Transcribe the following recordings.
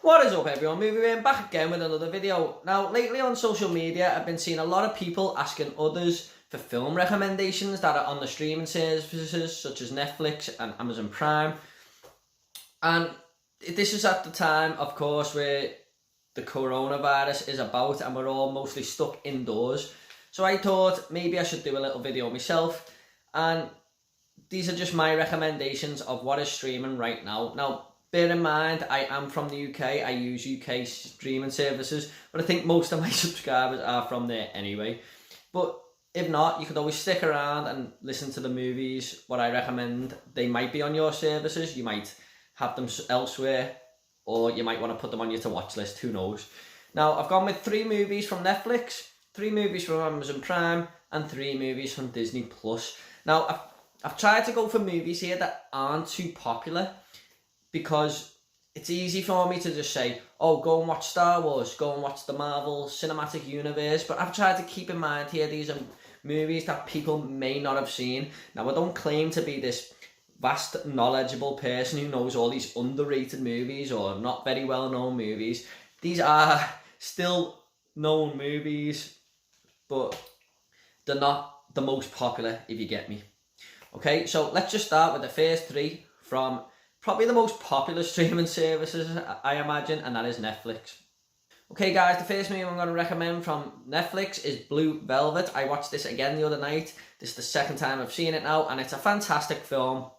What is up everyone, Movie back again with another video. Now lately on social media I've been seeing a lot of people asking others for film recommendations that are on the streaming services such as Netflix and Amazon Prime. And this is at the time, of course, where the coronavirus is about and we're all mostly stuck indoors. So I thought maybe I should do a little video myself, and these are just my recommendations of what is streaming right now. Now, bear in mind, I am from the UK, I use UK streaming services, but I think most of my subscribers are from there anyway. But if not, you could always stick around and listen to the movies, what I recommend. They might be on your services, you might have them elsewhere, or you might want to put them on your to-watch list, who knows. Now, I've gone with 3 movies from Netflix, 3 movies from Amazon Prime, and 3 movies from Disney+. Now, I've tried to go for movies here that aren't too popular, because it's easy for me to just say, oh, go and watch Star Wars, go and watch the Marvel Cinematic Universe, but I've tried to keep in mind here, these are movies that people may not have seen. Now, I don't claim to be this vast, knowledgeable person who knows all these underrated movies or not very well-known movies. These are still known movies, but they're not the most popular, if you get me. Okay, so let's just start with the first 3 from probably the most popular streaming services, I imagine, and that is Netflix. Okay guys, the first movie I'm going to recommend from Netflix is Blue Velvet. I watched this again the other night. This is the second time I've seen it now, and it's a fantastic film.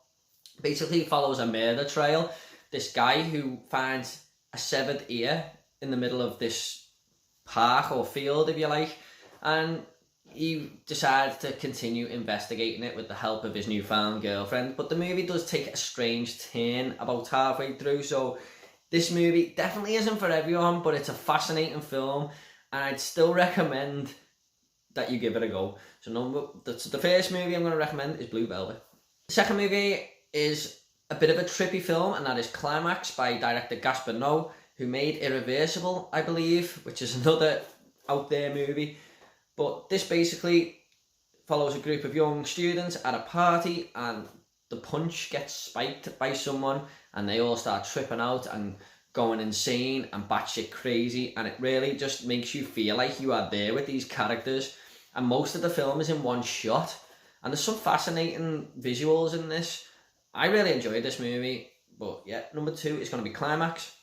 Basically follows a murder trail. This guy who finds a severed ear in the middle of this park or field, if you like, and he decides to continue investigating it with the help of his newfound girlfriend. But the movie does take a strange turn about halfway through, so this movie definitely isn't for everyone, but it's a fascinating film, and I'd still recommend that you give it a go. So the first movie I'm going to recommend is Blue Velvet. The second movie is a bit of a trippy film, and that is Climax by director Gaspar Noé, who made Irreversible, I believe, which is another out there movie. But this basically follows a group of young students at a party, and the punch gets spiked by someone and they all start tripping out and going insane and batshit crazy, and it really just makes you feel like you are there with these characters, and most of the film is in one shot, and there's some fascinating visuals in this. I really enjoyed this movie. But yeah, number 2 is going to be Climax.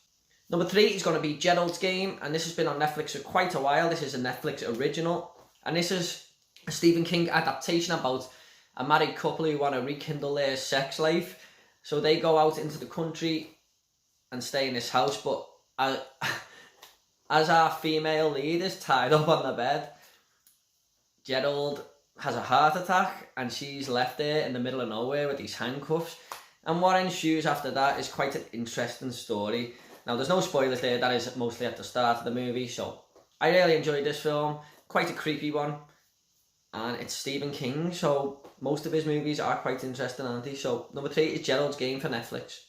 Number 3 is going to be Gerald's Game, and this has been on Netflix for quite a while. This is a Netflix original, and this is a Stephen King adaptation about a married couple who want to rekindle their sex life. So they go out into the country and stay in this house, but as our female lead is tied up on the bed, Gerald has a heart attack and she's left there in the middle of nowhere with these handcuffs. And what ensues after that is quite an interesting story. Now, there's no spoilers there, that is mostly at the start of the movie. So I really enjoyed this film, quite a creepy one, and it's Stephen King, so most of his movies are quite interesting, aren't they? So number 3 is Gerald's Game for Netflix.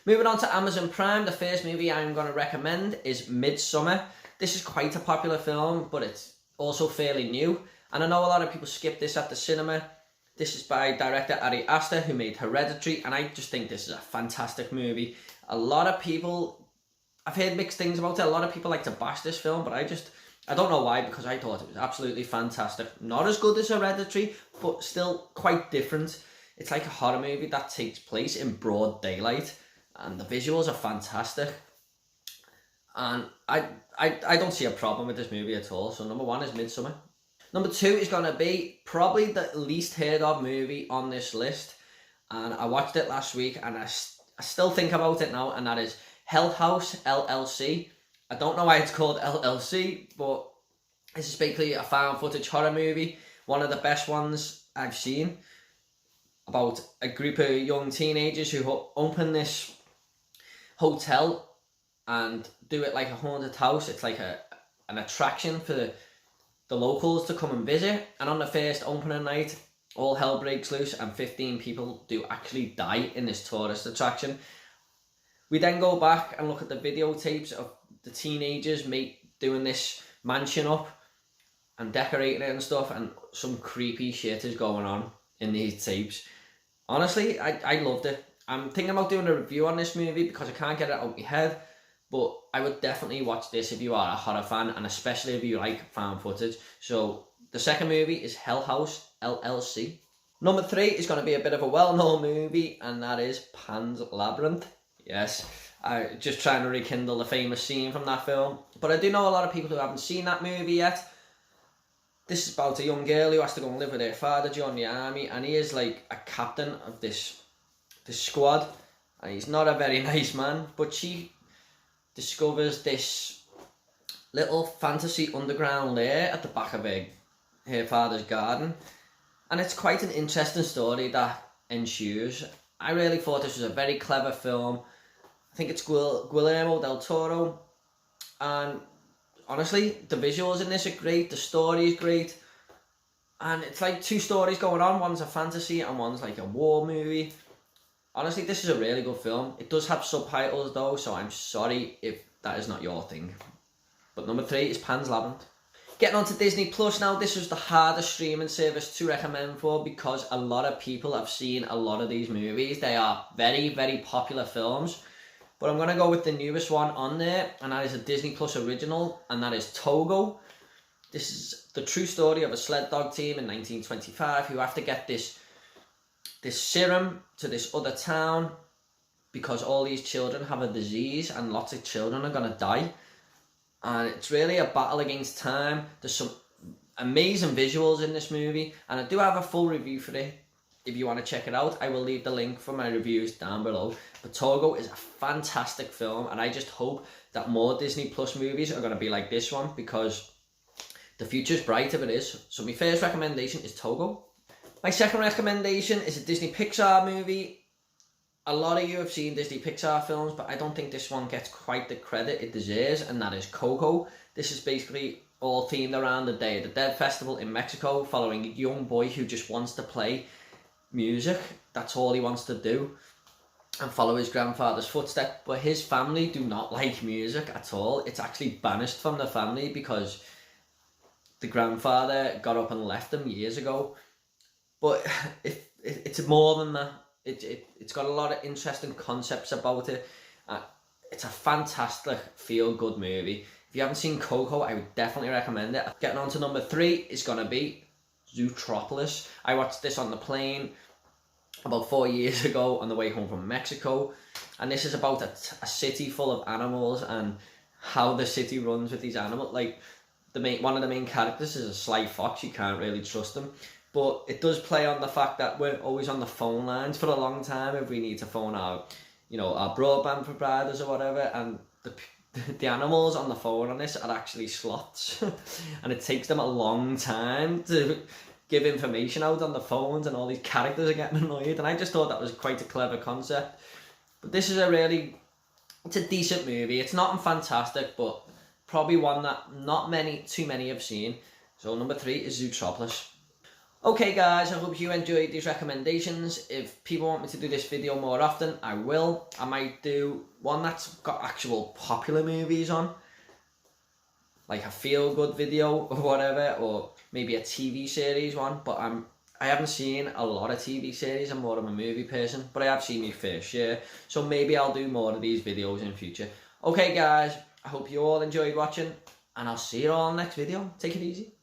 Moving on to Amazon Prime, the first movie I'm going to recommend is Midsummer. This is quite a popular film, but it's also fairly new, and I know a lot of people skip this at the cinema. This is by director Ari Aster, who made Hereditary, and I just think this is a fantastic movie. A lot of people, I've heard mixed things about it, a lot of people like to bash this film, but I don't know why, because I thought it was absolutely fantastic. Not as good as Hereditary, but still quite different. It's like a horror movie that takes place in broad daylight, and the visuals are fantastic. And I don't see a problem with this movie at all. So number 1 is Midsummer. Number 2 is going to be probably the least heard of movie on this list, and I watched it last week and I still think about it now, and that is House LLC. I don't know why it's called LLC, but this is basically a found footage horror movie, one of the best ones I've seen, about a group of young teenagers who open this hotel and do it like a haunted house. It's like an attraction for the locals to come and visit, and on the first opening night, all hell breaks loose and 15 people do actually die in this tourist attraction. We then go back and look at the videotapes of the teenagers doing this mansion up and decorating it and stuff, and some creepy shit is going on in these tapes. Honestly, I loved it. I'm thinking about doing a review on this movie because I can't get it out of my head, but I would definitely watch this if you are a horror fan, and especially if you like found footage. So the second movie is House LLC. Number 3 is going to be a bit of a well-known movie, and that is Pan's Labyrinth. Yes, I just trying to rekindle the famous scene from that film. But I do know a lot of people who haven't seen that movie yet. This is about a young girl who has to go and live with her father during the army, and he is like a captain of this squad, and he's not a very nice man, but she discovers this little fantasy underground lair at the back of her father's garden, and it's quite an interesting story that ensues. I really thought this was a very clever film. I think it's Guillermo del Toro, and honestly, the visuals in this are great, the story is great, and it's like two stories going on. One's a fantasy and one's like a war movie. Honestly, this is a really good film. It does have subtitles though, so I'm sorry if that is not your thing. But number 3 is Pan's Labyrinth. Getting on to Disney Plus now. This was the hardest streaming service to recommend for because a lot of people have seen a lot of these movies. They are very, very popular films. But I'm going to go with the newest one on there, and that is a Disney Plus original, and that is Togo. This is the true story of a sled dog team in 1925 who have to get this serum to this other town because all these children have a disease and lots of children are going to die. And it's really a battle against time. There's some amazing visuals in this movie, and I do have a full review for it. If you want to check it out, I will leave the link for my reviews down below. But Togo is a fantastic film, and I just hope that more Disney Plus movies are going to be like this one, because the future's bright if it is. So my first recommendation is Togo. My second recommendation is a Disney Pixar movie. A lot of you have seen Disney Pixar films, but I don't think this one gets quite the credit it deserves, and that is Coco. This is basically all themed around the Day of the Dead festival in Mexico, following a young boy who just wants to play music. That's all he wants to do, and follow his grandfather's footsteps. But his family do not like music at all. It's actually banished from the family because the grandfather got up and left them years ago. But it's more than that. It's got a lot of interesting concepts about it. It's a fantastic feel-good movie. If you haven't seen Coco, I would definitely recommend it. Getting on to number 3 is going to be Zootropolis. I watched this on the plane about 4 years ago on the way home from Mexico, and this is about a city full of animals and how the city runs with these animals. Like one of the main characters is a sly fox. You can't really trust him, but it does play on the fact that we're always on the phone lines for a long time if we need to phone our broadband providers or whatever, and the animals on the phone on this are actually sloths and it takes them a long time to give information out on the phones, and all these characters are getting annoyed, and I just thought that was quite a clever concept. But this is it's a decent movie. It's not fantastic, but probably one that not too many have seen. So number 3 is Zootropolis. Okay guys, I hope you enjoyed these recommendations. If people want me to do this video more often, I will. I might do one that's got actual popular movies on, like a feel-good video or whatever, or maybe a TV series one. But I haven't seen a lot of TV series. I'm more of a movie person, but I have seen my fair share. So maybe I'll do more of these videos in future. Okay guys, I hope you all enjoyed watching, and I'll see you all in the next video. Take it easy.